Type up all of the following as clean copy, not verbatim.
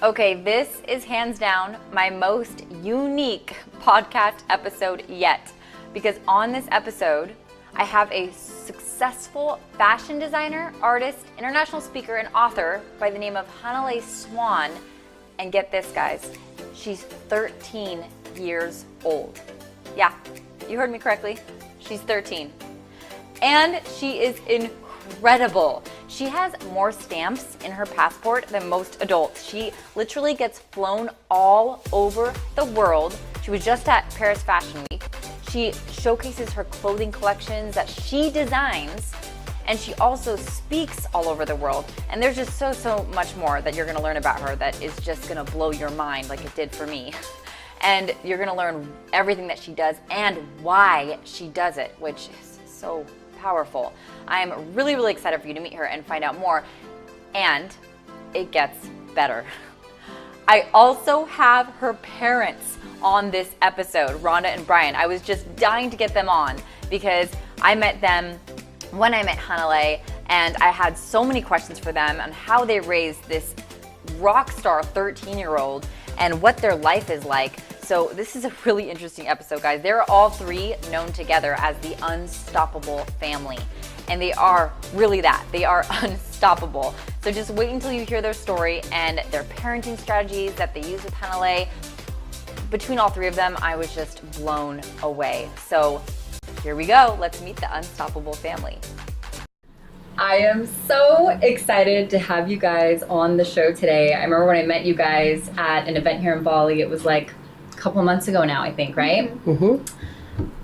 Okay, this is hands down my most unique podcast episode yet, because on this episode, I have a successful fashion designer, artist, international speaker, and author by the name of Hanalei Swan. And get this, guys, she's 13 years old. Yeah, you heard me correctly. She's 13. And she is incredible. She has more stamps in her passport than most adults. She literally gets flown all over the world. She was just at Paris Fashion Week. She showcases her clothing collections that she designs, and she also speaks all over the world. And there's just so much more that you're gonna learn about her that is just gonna blow your mind like it did for me. And you're gonna learn everything that she does and why she does it, which is so powerful. I'm really excited for you to meet her and find out more. And it gets better. I also have her parents on this episode, Rhonda and Brian. I was just dying to get them on because I met them when I met Hanalei, and I had so many questions for them on how they raised this rock star 13-year-old and what their life is like. So this is a really interesting episode, guys. They're all three known together as the Unstoppable family. And they are really that. They are unstoppable. So just wait until you hear their story and their parenting strategies that they use with Hanalei. Between all three of them, I was just blown away. So here we go. Let's meet the Unstoppable family. I am so excited to have you guys on the show today. I remember when I met you guys at an event here in Bali. It was like a couple months ago now, I think, right? Mm-hmm.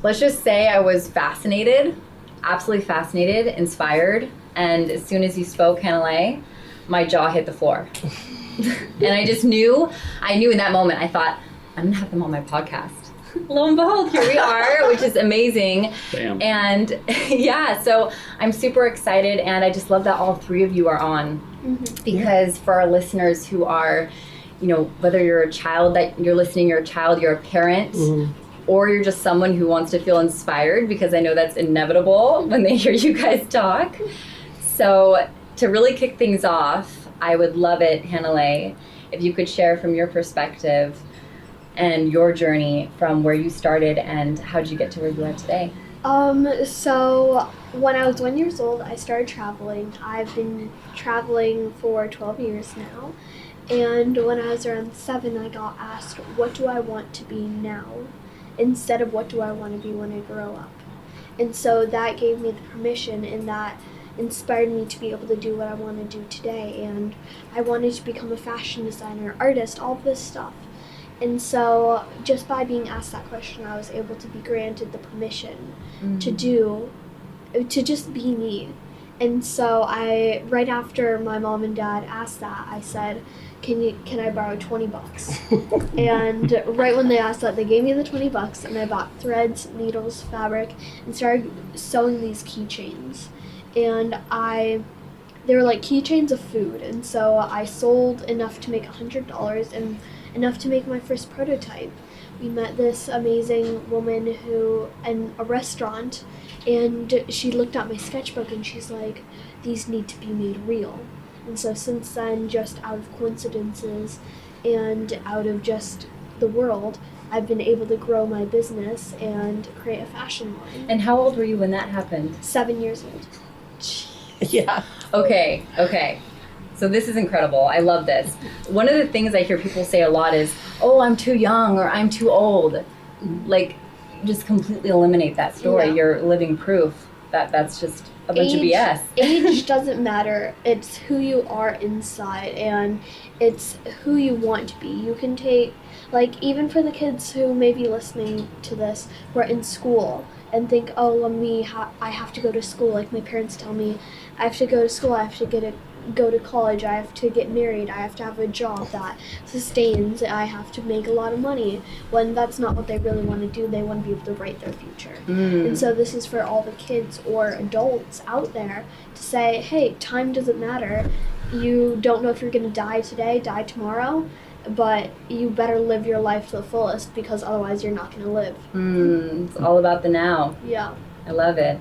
Let's just say I was fascinated, absolutely fascinated, inspired. And as soon as you spoke, Hanalei, my jaw hit the floor. And I just knew in that moment, I thought, I'm gonna have them on my podcast. Lo and behold, here we are, which is amazing. Bam. And yeah, so I'm super excited, and I just love that all three of you are on. Mm-hmm. Because for our listeners who are, you know, whether you're a child that you're listening, you're a child, you're a parent, mm-hmm. or you're just someone who wants to feel inspired, because I know that's inevitable when they hear you guys talk. So to really kick things off, I would love it, Hanalei, if you could share from your perspective and your journey from where you started and how'd you get to where you are today? So when I was 1 year old, I started traveling. I've been traveling for 12 years now. And when I was around 7, I got asked, what do I want to be now? Instead of what do I want to be when I grow up? And so that gave me the permission, and that inspired me to be able to do what I want to do today. And I wanted to become a fashion designer, artist, all this stuff. And so just by being asked that question, I was able to be granted the permission to just be me. And so right after my mom and dad asked that, I said, can I borrow $20? And right when they asked that, they gave me the $20, and I bought threads, needles, fabric, and started sewing these keychains. And they were like keychains of food. And so I sold enough to make $100 and enough to make my first prototype. We met this amazing woman in a restaurant, and she looked at my sketchbook and she's like, these need to be made real. And so since then, just out of coincidences and out of just the world, I've been able to grow my business and create a fashion line. And how old were you when that happened? 7 years old. Yeah. Okay. So this is incredible. I love this. One of the things I hear people say a lot is, oh, I'm too young or I'm too old. Like, just completely eliminate that story. Yeah. You're living proof that that's just a bunch of BS. Age doesn't matter. It's who you are inside, and it's who you want to be. You can take, like, even for the kids who may be listening to this, who are in school and think, oh, I have to go to school. Like my parents tell me, I have to go to school, I have to go to college, I have to get married, I have to have a job that sustains, I have to make a lot of money, when that's not what they really want to do. They want to be able to write their future. And so this is for all the kids or adults out there to say, hey, time doesn't matter. You don't know if you're going to die today, die tomorrow, but you better live your life to the fullest, because otherwise you're not going to live. It's all about the now. Yeah. I love it.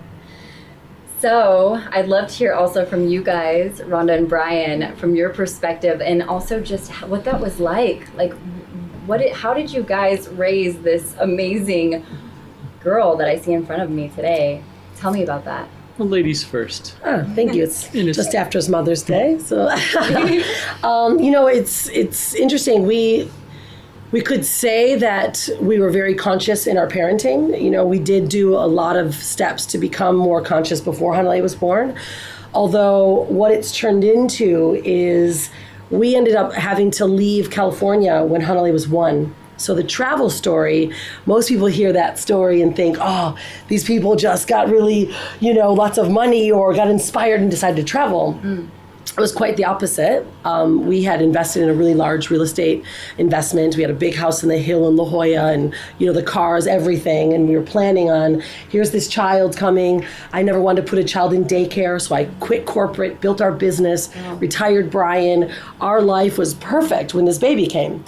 So I'd love to hear also from you guys, Rhonda and Brian, from your perspective, and also just what that was like. Like, how did you guys raise this amazing girl that I see in front of me today? Tell me about that. Well, ladies first. Oh, thank you. It's just after Mother's Day, so it's interesting. We could say that we were very conscious in our parenting. We did do a lot of steps to become more conscious before Hanalei was born. Although what it's turned into is we ended up having to leave California when Hanalei was 1. So the travel story, most people hear that story and think, oh, these people just got really, lots of money or got inspired and decided to travel. It was quite the opposite. We had invested in a really large real estate investment. We had a big house in the hill in La Jolla and, the cars, everything. And we were planning on, here's this child coming. I never wanted to put a child in daycare, so I quit corporate, built our business, retired Brian. Our life was perfect when this baby came.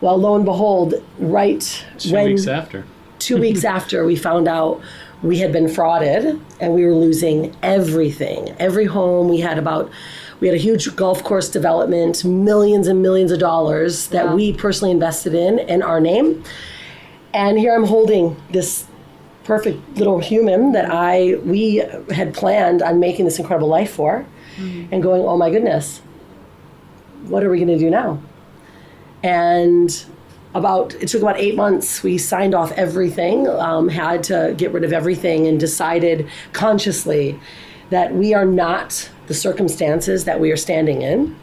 Well, lo and behold, Two weeks after. 2 weeks after, we found out we had been frauded and we were losing everything. Every home we had a huge golf course development, millions and millions of dollars that we personally invested in our name. And here I'm holding this perfect little human that we had planned on making this incredible life for, and going, oh my goodness, what are we going to do now? And it took about 8 months. We signed off everything, had to get rid of everything, and decided consciously that we are not the circumstances that we are standing in,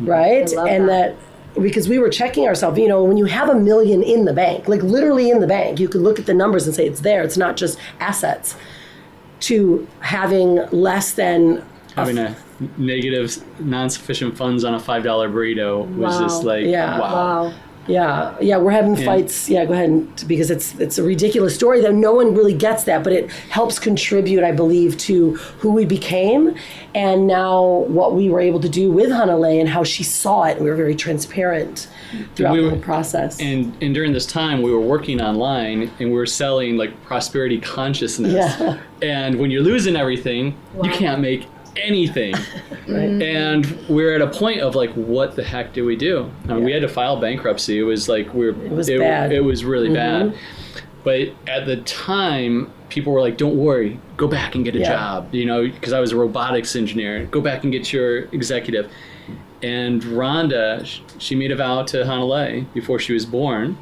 right? And that because we were checking ourselves, when you have $1 million in the bank, like literally in the bank, you could look at the numbers and say it's there. It's not just assets. To having less than having a negative, non-sufficient funds on a $5 burrito was just like, wow. Yeah, we're having fights. Yeah, go ahead, because it's a ridiculous story that no one really gets that, but it helps contribute, I believe, to who we became and now what we were able to do with Hanalei and how she saw it. We were very transparent throughout the whole process. And during this time, we were working online and we were selling like prosperity consciousness. Yeah. And when you're losing everything, you can't make anything. Right. And we're at a point of like, what the heck do we do? I mean, we had to file bankruptcy. It was like it was bad. It was really bad. But at the time, people were like, don't worry, go back and get a job, because I was a robotics engineer. Go back and get your executive. And Rhonda, she made a vow to Hanalei before she was born.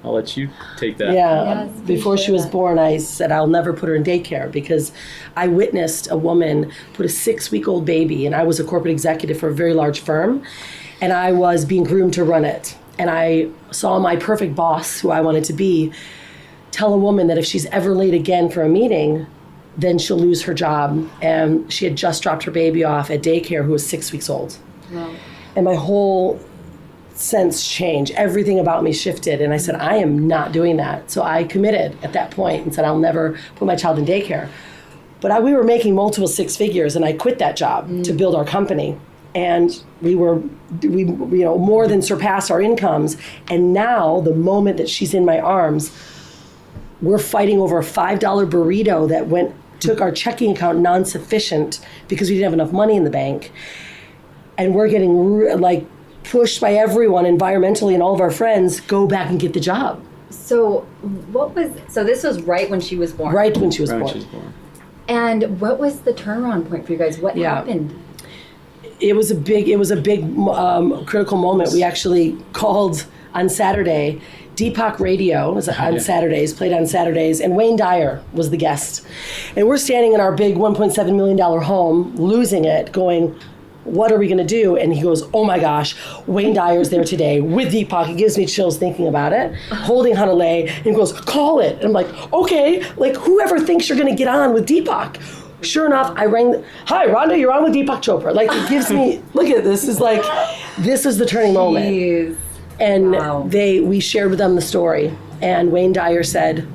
I'll let you take that. Yeah, before she was born, I said I'll never put her in daycare because I witnessed a woman put a 6-week-old baby, and I was a corporate executive for a very large firm, and I was being groomed to run it. And I saw my perfect boss, who I wanted to be, tell a woman that if she's ever late again for a meeting, then she'll lose her job. And she had just dropped her baby off at daycare, who was 6 weeks old. Wow. And my whole sense changed. Everything about me shifted, and I said, I am not doing that. So I committed at that point and said, I'll never put my child in daycare. But we were making multiple 6 figures, and I quit that job to build our company. And we more than surpassed our incomes. And now, the moment that she's in my arms, we're fighting over a $5 burrito that took our checking account non-sufficient because we didn't have enough money in the bank. And we're getting pushed by everyone environmentally, and all of our friends go back and get the job. So this was right when she was born? Right when she was born. And what was the turnaround point for you guys? What happened? It was a big critical moment. We actually called on Saturday. Deepak Radio was on Saturdays, played on Saturdays, and Wayne Dyer was the guest. And we're standing in our big $1.7 million home, losing it, going, what are we going to do? And he goes, oh my gosh, Wayne Dyer's there today with Deepak. It gives me chills thinking about it, holding Hanalei, and he goes, call it. And I'm like, okay, whoever thinks you're going to get on with Deepak. Sure enough, I rang, hi, Rhonda, you're on with Deepak Chopra. It gives me, look at this, this is the turning moment. And we shared with them the story. And Wayne Dyer said,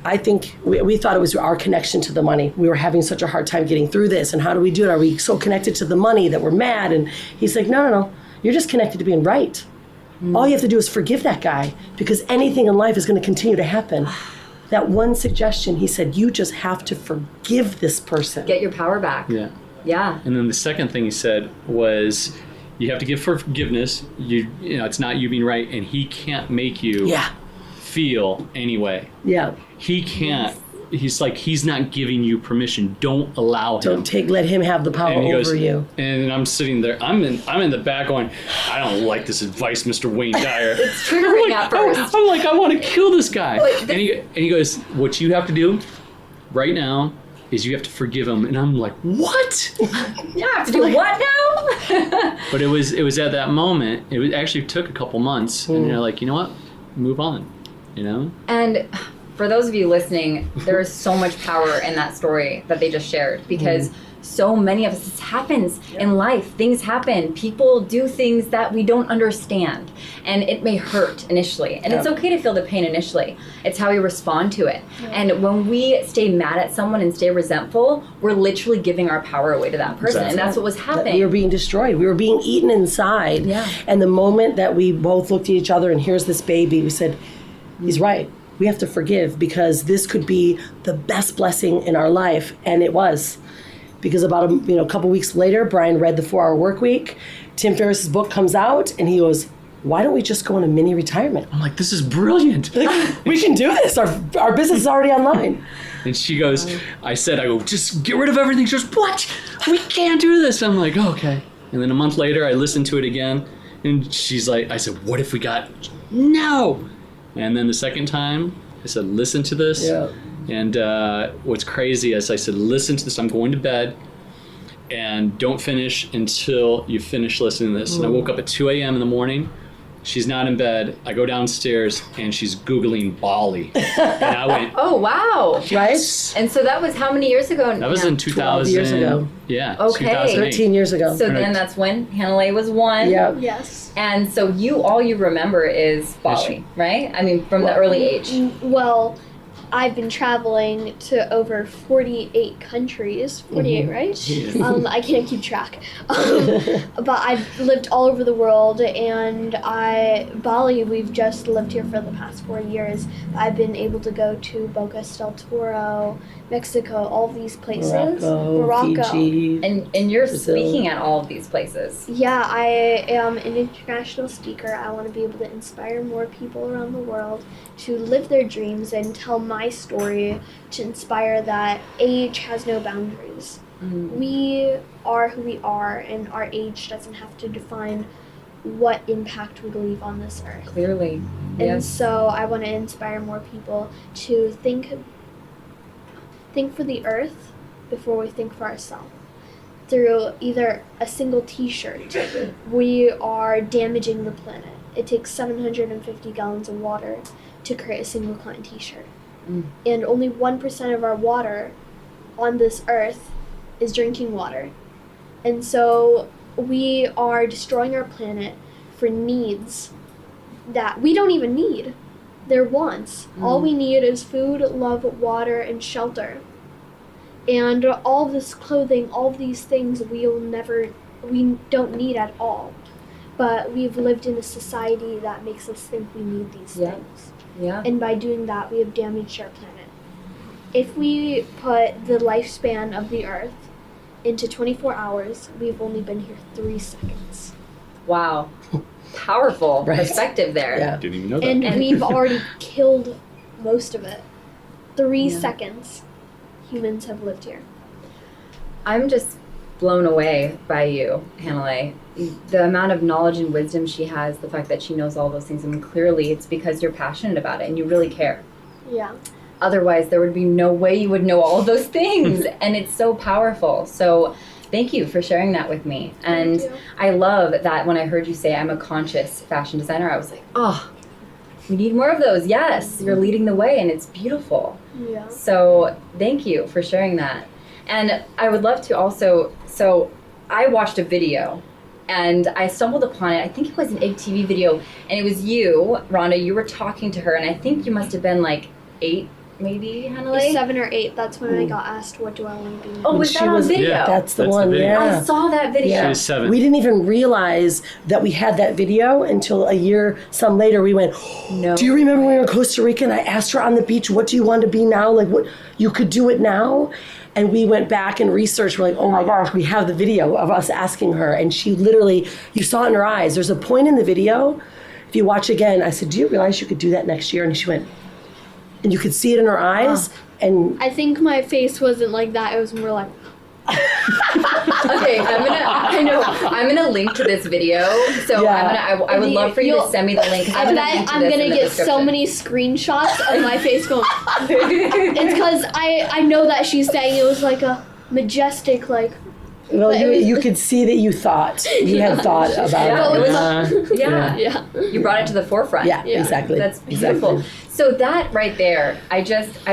I think we thought it was our connection to the money. We were having such a hard time getting through this. And how do we do it? Are we so connected to the money that we're mad? And he's like, no. You're just connected to being right. All you have to do is forgive that guy, because anything in life is going to continue to happen. that one suggestion, he said, you just have to forgive this person. Get your power back. Yeah. Yeah. And then the second thing he said was, you have to give forgiveness. You know, it's not you being right, and he can't make you feel anyway. Yeah. He can't. He's not giving you permission. Don't allow him. Let him have the power over you. And I'm sitting there. I'm in the back going, I don't like this advice, Mr. Wayne Dyer. It's triggering at first. I'm like, I want to kill this guy. And he goes, what you have to do right now is you have to forgive him. And I'm like, what? You have to do what now? But it was at that moment. It actually took a couple months, and you're like, you know what? Move on. You know. And for those of you listening, there is so much power in that story that they just shared, because so many of us, this happens in life. Things happen. People do things that we don't understand, and it may hurt initially. And it's okay to feel the pain initially. It's how we respond to it. And when we stay mad at someone and stay resentful, we're literally giving our power away to that person. And that's what was happening. We were being destroyed. We were being eaten inside. Yeah. And the moment that we both looked at each other and here's this baby, we said, he's right. We have to forgive, because this could be the best blessing in our life. And it was. Because about a couple weeks later, Brian read the 4-Hour Work Week. Tim Ferriss's book comes out, and he goes, why don't we just go on a mini retirement? I'm like, this is brilliant. We can do this. Our business is already online. And she goes, I go, just get rid of everything. She goes, what? We can't do this. I'm like, okay. And then a month later, I listened to it again. And she's like, I said, what if we got, no. And then the second time, I said, listen to this. Yeah. And what's crazy is I said, listen to this. I'm going to bed. And don't finish until you finish listening to this. And I woke up at 2 a.m. in the morning. She's not in bed. I go downstairs, and she's Googling Bali. And I went, oh, wow. yes. And so that was how many years ago? That was in 2000. 12 years ago. Yeah. Okay. 2008. 13 years ago. So then that's when Hanalei was 1. Yeah. Yes. And so all you remember is Bali, right? I mean, from the early age. Well, I've been traveling to over 48 countries. 48, right? Yeah. I can't keep track. But I've lived all over the world, and Bali, we've just lived here for the past 4 years. I've been able to go to Bocas del Toro, Mexico, all these places. Morocco. Fiji. And you're Brazil. speaking at all of these places. Yeah, I am an international speaker. I want to be able to inspire more people around the world to live their dreams and tell my story, to inspire that age has no boundaries. We are who we are, and our age doesn't have to define what impact we leave on this earth. Clearly. And so I want to inspire more people to think for the earth before we think for ourselves. Through either a single t-shirt, we are damaging the planet. It takes 750 gallons of water to create a single cotton t-shirt. And only 1% of our water on this earth is drinking water. And so we are destroying our planet for needs that we don't even need. They're wants. All we need is food, love, water, and shelter. And all of this clothing, all of these things we don't need at all. But we've lived in a society that makes us think we need these things. Yeah. And by doing that, we have damaged our planet. If we put the lifespan of the Earth into 24 hours, we've only been here 3 seconds. Wow. Powerful perspective there. Yeah. Didn't even know that. And we've already killed most of it. 3 seconds humans have lived here. I'm just blown away by you, Hanalei. The amount of knowledge and wisdom she has, the fact that she knows all those things, I mean, clearly it's because you're passionate about it and you really care. Yeah. Otherwise, there would be no way you would know all of those things. And it's so powerful. So thank you for sharing that with me. And I love that when I heard you say I'm a conscious fashion designer, I was like, oh, we need more of those. Yes, you're leading the way and it's beautiful. Yeah. So thank you for sharing that. And I would love to also, so I watched a video and I stumbled upon it. I think it was an Egg TV video, and it was you, Rhonda, you were talking to her, and I think you must have been like 8 maybe, Hanalei? 7 or 8. That's when I got asked, what do I want to be? Oh, was that on video? Yeah, that's the one. I saw that video. She was 7. We didn't even realize that we had that video until a year some later. We went, no. Do you remember when we were in Costa Rica and I asked her on the beach, what do you want to be now? Like, what, you could do it now? And we went back and researched. We're like, oh my gosh, we have the video of us asking her. And she literally, you saw it in her eyes. There's a point in the video, if you watch again, I said, do you realize you could do that next year? And she went, and you could see it in her eyes. And I think my face wasn't like that. It was more like... Okay, I'm gonna link to this video. So I would love for you to send me the link. I'm gonna get so many screenshots of my face going. It's because I know that she's saying it was like a majestic, like. Well, you could see that you thought you had thought about it. Yeah. You brought it to the forefront. Yeah, exactly. That's beautiful. Exactly. So that right there, I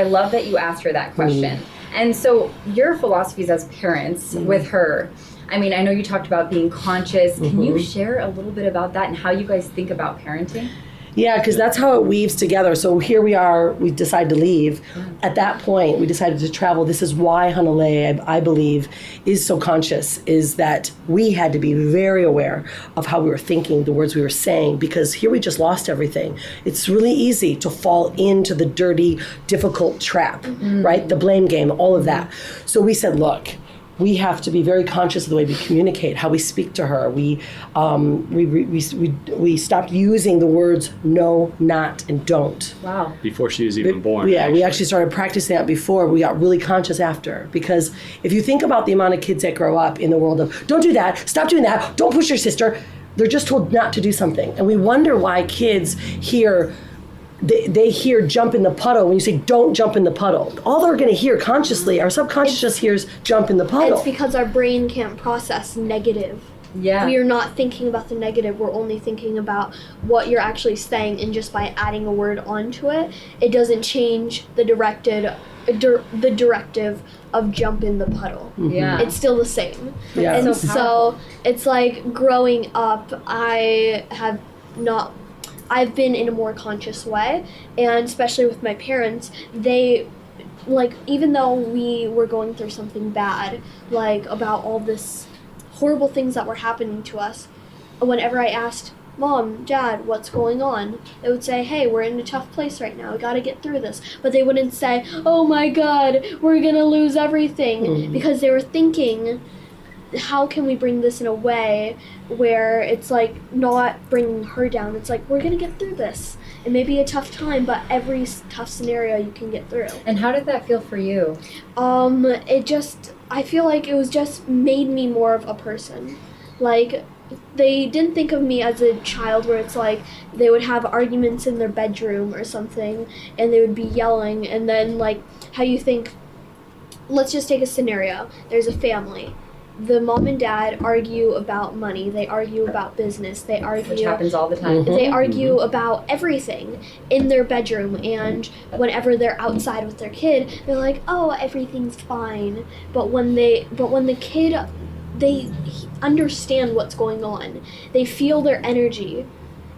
love that you asked her that question. And so your philosophies as parents with her, I mean, I know you talked about being conscious. Can you share a little bit about that and how you guys think about parenting? Yeah, because that's how it weaves together. So here we are, we decide to leave. At that point, we decided to travel. This is why Hanalei, I believe, is so conscious, is that we had to be very aware of how we were thinking, the words we were saying, because here we just lost everything. It's really easy to fall into the dirty, difficult trap, right? The blame game, all of that. So we said, look, we have to be very conscious of the way we communicate, how we speak to her. We stopped using the words no, not, and don't. Wow. Before she was even born. Yeah, we actually started practicing that before. We got really conscious after. Because if you think about the amount of kids that grow up in the world of, don't do that, stop doing that, don't push your sister, they're just told not to do something. And we wonder why kids hear, they hear jump in the puddle when you say don't jump in the puddle. All they're going to hear consciously, our subconscious just hears jump in the puddle. It's because our brain can't process negative. Yeah. We are not thinking about the negative. We're only thinking about what you're actually saying, and just by adding a word onto it, it doesn't change the directive of jump in the puddle. Yeah. It's still the same. Yeah. And So so it's like growing up, I've been in a more conscious way, and especially with my parents, they, like, even though we were going through something bad, like about all this horrible things that were happening to us, whenever I asked, Mom, Dad, what's going on? They would say, hey, we're in a tough place right now, we gotta get through this. But they wouldn't say, oh my God, we're gonna lose everything, because they were thinking, how can we bring this in a way where it's like not bringing her down? It's like, we're gonna get through this. It may be a tough time, but every tough scenario you can get through. And how did that feel for you? I feel like it was just made me more of a person. Like, they didn't think of me as a child where it's like they would have arguments in their bedroom or something and they would be yelling, and then like how you think, let's just take a scenario. There's a family. The mom and dad argue about money. They argue about business. They argue, which happens all the time. They argue about everything in their bedroom, and whenever they're outside with their kid, they're like, "Oh, everything's fine." But when the kid, they understand what's going on. They feel their energy.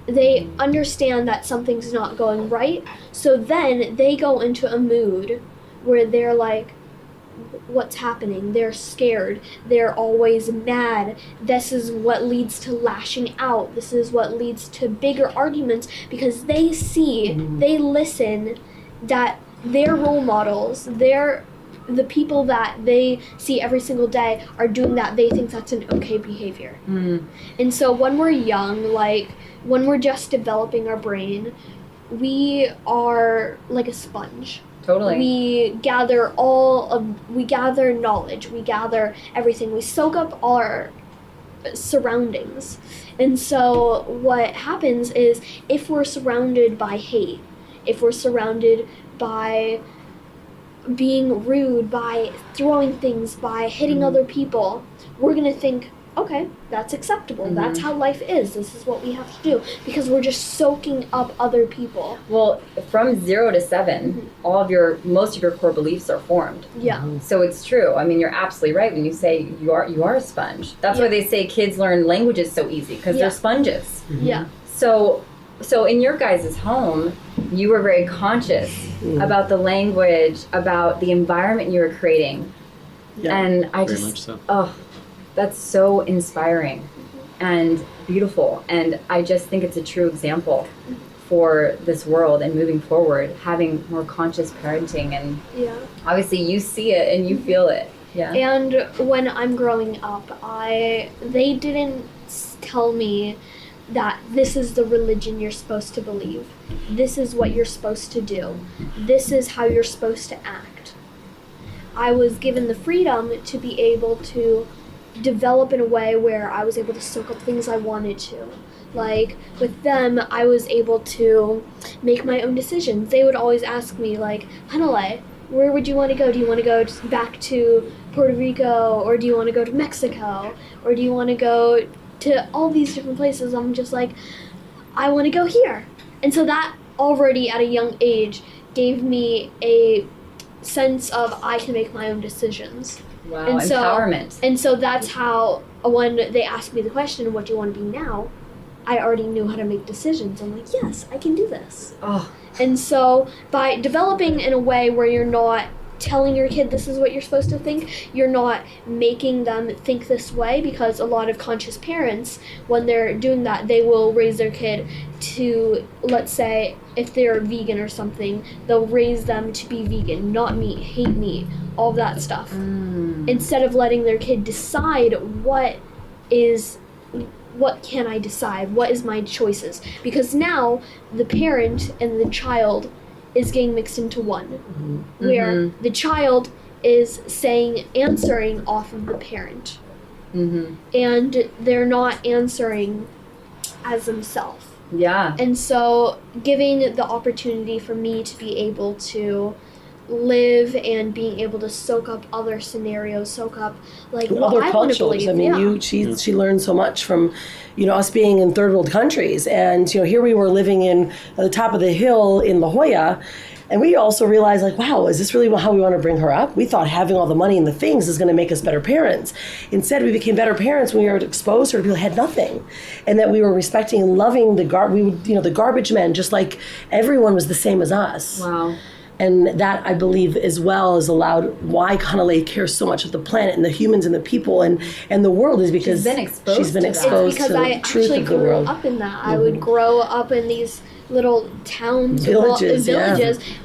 They understand that something's not going right. So then they go into a mood where they're like, what's happening? They're scared. They're always mad. This is what leads to lashing out. This is what leads to bigger arguments, because they see, they listen that their role models, the people that they see every single day are doing that. They think that's an okay behavior. And so when we're young, like when we're just developing our brain, we are like a sponge. Totally. We gather knowledge, we gather everything, we soak up our surroundings. And so what happens is, if we're surrounded by hate, if we're surrounded by being rude, by throwing things, by hitting other people, we're gonna think, okay, that's acceptable. That's how life is. This is what we have to do, because we're just soaking up other people. Well, from 0 to 7, most of your core beliefs are formed. Yeah. So it's true. I mean, you're absolutely right when you say you are a sponge. That's why they say kids learn languages so easy, because they're sponges. Yeah. So so in your guys' home, you were very conscious about the language, about the environment you were creating. Yeah, and I very much so. Oh, that's so inspiring and beautiful. And I just think it's a true example for this world and moving forward, having more conscious parenting. And obviously you see it and you feel it. Yeah. And when I'm growing up, they didn't tell me that this is the religion you're supposed to believe. This is what you're supposed to do. This is how you're supposed to act. I was given the freedom to be able to develop in a way where I was able to soak up things I wanted to. Like, with them, I was able to make my own decisions. They would always ask me, like, Hanalei, where would you want to go? Do you want to go back to Puerto Rico? Or do you want to go to Mexico? Or do you want to go to all these different places? I'm just like, I want to go here. And so that already at a young age gave me a sense of I can make my own decisions. Wow, and empowerment. And so that's how, when they asked me the question, what do you want to be now? I already knew how to make decisions. I'm like, yes, I can do this. Oh. And so by developing in a way where you're not telling your kid this is what you're supposed to think, you're not making them think this way, because a lot of conscious parents, when they're doing that, they will raise their kid to, let's say, if they're vegan or something, they'll raise them to be vegan, not meat, hate meat, all that stuff. Instead of letting their kid decide what can I decide? What is my choices? Because now the parent and the child is getting mixed into one, where the child is answering off of the parent, and they're not answering as themselves. Yeah. And so giving the opportunity for me to be able to live and being able to soak up other scenarios, soak up like what other I want to cultures. believe. I mean, she learned so much from, us being in third world countries, and here we were living at the top of the hill in La Jolla, and we also realized, like, wow, is this really how we want to bring her up? We thought having all the money and the things is going to make us better parents. Instead, we became better parents when we were exposed to people who had nothing, and that we were respecting and loving the garbage men, just like everyone was the same as us. Wow. And that, I believe, as well is allowed why Hanalei cares so much of the planet and the humans and the people and the world, is because she's been exposed it's because to I the truth actually of the grew world. up in that. I would grow up in these little towns, villages,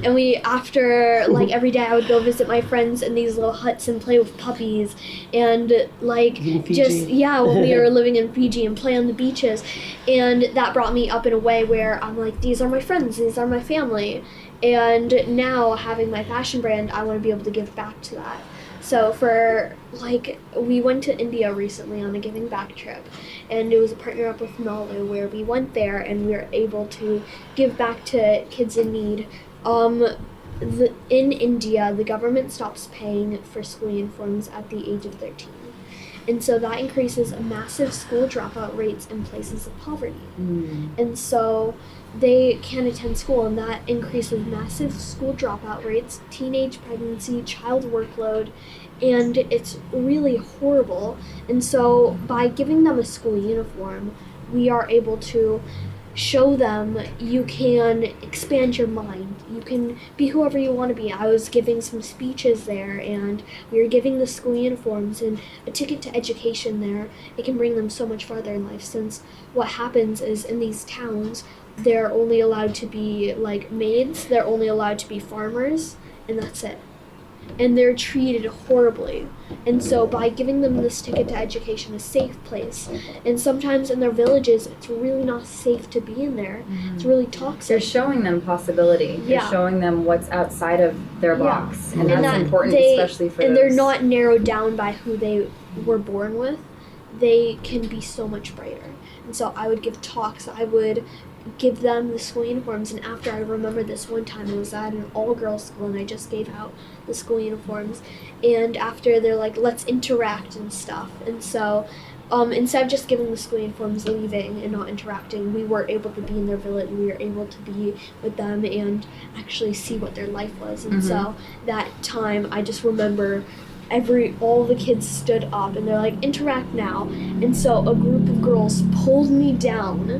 and we, after like every day, I would go visit my friends in these little huts and play with puppies, and like just when we were living in Fiji, and play on the beaches, and that brought me up in a way where I'm like, these are my friends, these are my family. And now, having my fashion brand, I want to be able to give back to that. So we went to India recently on a giving back trip, and it was a partner up with Nalu, where we went there and we were able to give back to kids in need. In India, the government stops paying for school uniforms at the age of 13. And so that increases massive school dropout rates in places of poverty. And so they can't attend school, and that increases massive school dropout rates, teenage pregnancy, child workload, and it's really horrible. And so by giving them a school uniform, we are able to show them you can expand your mind. You can be whoever you want to be. I was giving some speeches there, and we were giving the school uniforms and a ticket to education there. It can bring them so much farther in life, since what happens is in these towns, they're only allowed to be like maids, they're only allowed to be farmers, and that's it. And they're treated horribly. And so by giving them this ticket to education, a safe place, and sometimes in their villages, it's really not safe to be in there. It's really toxic. You're showing them possibility. You're showing them what's outside of their box. And that's important, especially for And they're not narrowed down by who they were born with. They can be so much brighter. And so I would give talks. I would give them the school uniforms, and after, I remember this one time I was at an all-girls school and I just gave out the school uniforms, and after they're like, let's interact and stuff. And so instead of just giving the school uniforms, leaving and not interacting, we were able to be in their village, we were able to be with them and actually see what their life was. And so that time, I just remember all the kids stood up and they're like, interact now. And so a group of girls pulled me down,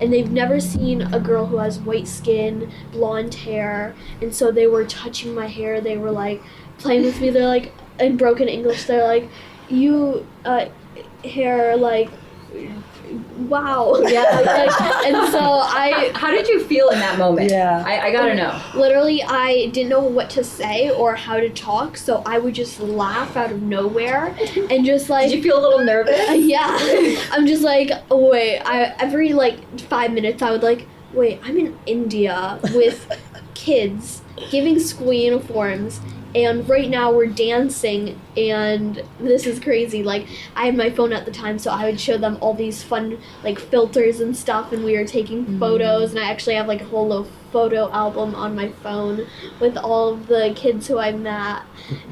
and they've never seen a girl who has white skin, blonde hair, and so they were touching my hair. They were like playing with me. They're like, in broken English, they're like, you hair, like, wow. Yeah. And so How did you feel in that moment? Yeah. I gotta know. Literally, I didn't know what to say or how to talk, so I would just laugh out of nowhere and just like. Did you feel a little nervous? Yeah. I'm just like, oh, wait. Every like 5 minutes, I would like, wait, I'm in India with kids giving school uniforms. And right now we're dancing, and this is crazy. Like, I had my phone at the time, so I would show them all these fun, like, filters and stuff, and we were taking photos, and I actually have, like, a whole little photo album on my phone with all of the kids who I met.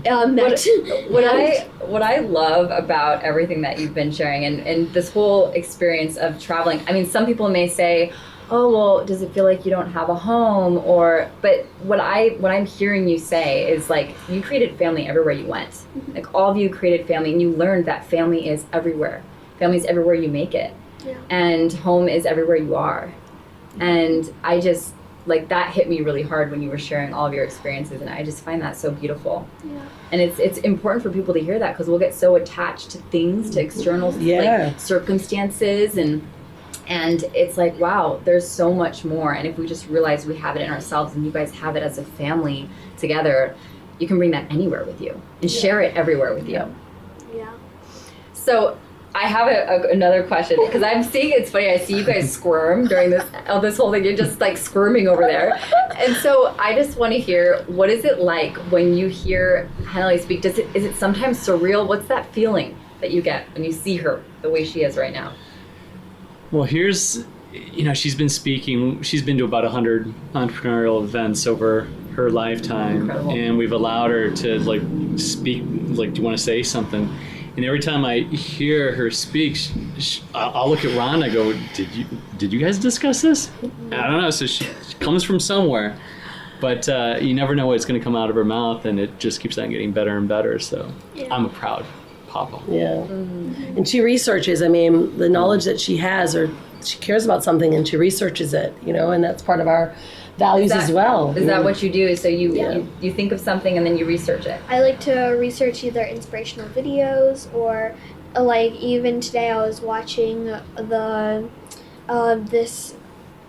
What I love about everything that you've been sharing and this whole experience of traveling, I mean, some people may say, oh, well, does it feel like you don't have a home? But what I'm hearing you say is like, you created family everywhere you went. Mm-hmm. Like, all of you created family, and you learned that family is everywhere. Family is everywhere you make it. Yeah. And home is everywhere you are. And I just, like, that hit me really hard when you were sharing all of your experiences, and I just find that so beautiful. Yeah. And it's important for people to hear that, because we'll get so attached to things, to external like, circumstances, and it's like, wow, there's so much more. And if we just realize we have it in ourselves, and you guys have it as a family together, you can bring that anywhere with you and share it everywhere with you. Yeah. So I have another question, because I'm seeing, it's funny, I see you guys squirm during this whole thing. You're just like squirming over there. And so I just want to hear, what is it like when you hear Hanalei speak? Is it sometimes surreal? What's that feeling that you get when you see her the way she is right now? Well, she's been speaking, she's been to about 100 entrepreneurial events over her lifetime. Incredible. And we've allowed her to like speak, like, do you want to say something? And every time I hear her speak, I'll look at Rhonda and go, did you guys discuss this? I don't know, so she comes from somewhere. But you never know what's going to come out of her mouth, and it just keeps on getting better and better, so I'm a proud papa. Yeah. Mm-hmm. And she researches, I mean, the knowledge that she has, or she cares about something and she researches it, and that's part of our values as well. Is that what you do? So you think of something and then you research it? I like to research either inspirational videos or, like, even today I was watching this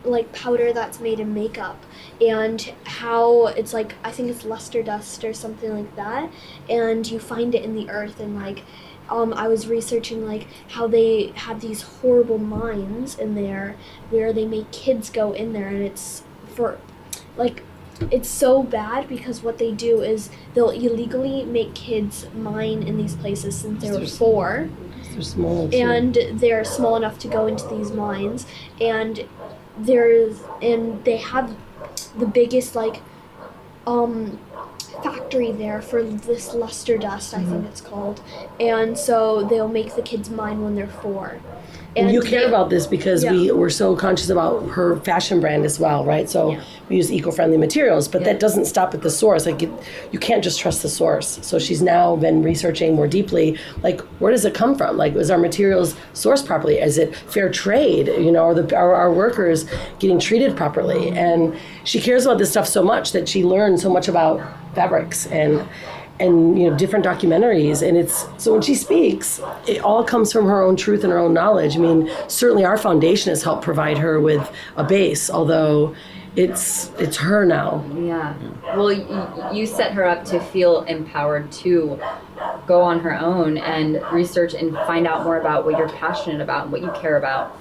like powder that's made in makeup, and how it's like, I think it's luster dust or something like that, and you find it in the earth, and like I was researching like how they have these horrible mines in there where they make kids go in there, and it's for like, it's so bad because what they do is they'll illegally make kids mine in these places since they were 4. They're small, and they're small enough to go into these mines, and they have the biggest like factory there for this luster dust, I think it's called, and so they'll make the kids mine when they're 4. And you care about this because we're so conscious about her fashion brand as well, right? So we use eco-friendly materials, but that doesn't stop at the source. Like, you can't just trust the source. So she's now been researching more deeply, like, where does it come from? Like, is our materials sourced properly? Is it fair trade? Are our workers getting treated properly? And she cares about this stuff so much that she learned so much about fabrics and different documentaries, and it's so when she speaks, it all comes from her own truth and her own knowledge. I mean, certainly our foundation has helped provide her with a base, although it's her now. Yeah. Well, you set her up to feel empowered to go on her own and research and find out more about what you're passionate about and what you care about.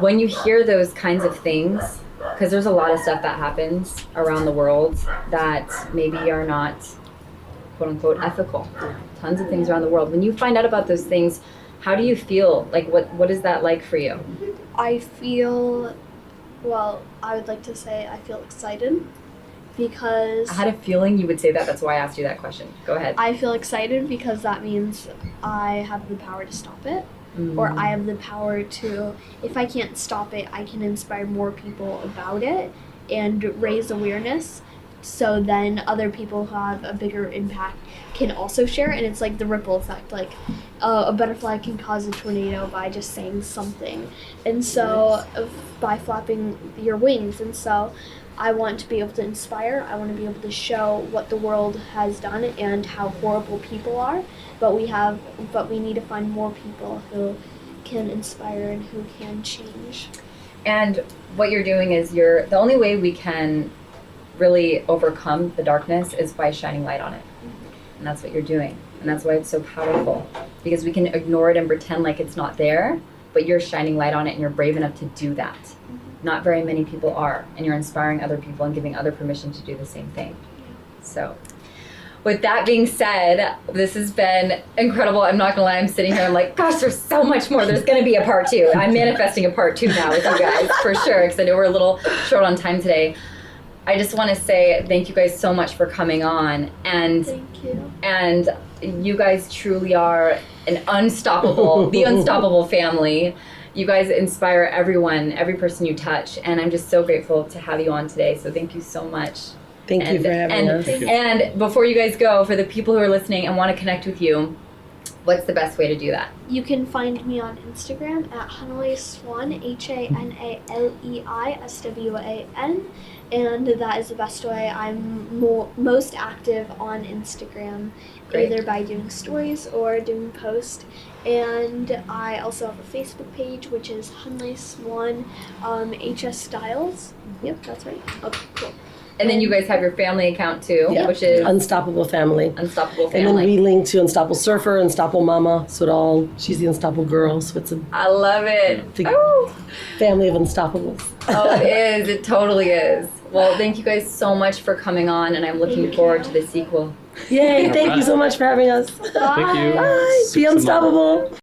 When you hear those kinds of things, because there's a lot of stuff that happens around the world that maybe are not quote-unquote ethical. Tons of things around the world. When you find out about those things, how do you feel? Like, what is that like for you? I feel, well, I would like to say I feel excited because... I had a feeling you would say that. That's why I asked you that question. Go ahead. I feel excited because that means I have the power to stop it. Or I have the power to, if I can't stop it, I can inspire more people about it and raise awareness. so then other people who have a bigger impact can also share, and it's like the ripple effect. Like a butterfly can cause a tornado by just saying something, and so by flapping your wings. And so I want to be able to inspire. I want to be able to show what the world has done and how horrible people are, but we need to find more people who can inspire and who can change. And what you're doing is the only way we can really overcome the darkness is by shining light on it. And that's what you're doing. And that's why it's so powerful, because we can ignore it and pretend like it's not there, but you're shining light on it and you're brave enough to do that. Not very many people are, and you're inspiring other people and giving other permission to do the same thing. So with that being said, this has been incredible. I'm not gonna lie, I'm sitting here, I'm like, gosh, there's so much more. There's gonna be a part 2. I'm manifesting a part 2 now with you guys, for sure, because I know we're a little short on time today. I just want to say thank you guys so much for coming on, and thank you. And you guys truly are the unstoppable family. You guys inspire everyone, every person you touch, and I'm just so grateful to have you on today. So thank you so much. Thank you for having us. And before you guys go, for the people who are listening and want to connect with you, what's the best way to do that? You can find me on Instagram at Hanalei Swan, HANALEI SWAN, and that is the best way. I'm most active on Instagram, either by doing stories or doing posts. And I also have a Facebook page, which is Hanalei Swan HS Styles. Yep, that's right. Okay, cool. And then you guys have your family account too, which is Unstoppable Family. Unstoppable Family. And then we link to Unstoppable Surfer, Unstoppable Mama. So she's the Unstoppable girl. So it's I love it. Family of Unstoppables. Oh, it is. It totally is. Well, thank you guys so much for coming on, and I'm looking forward to the sequel. Yay! Thank you so much for having us. Bye. Thank you. Bye. Be unstoppable.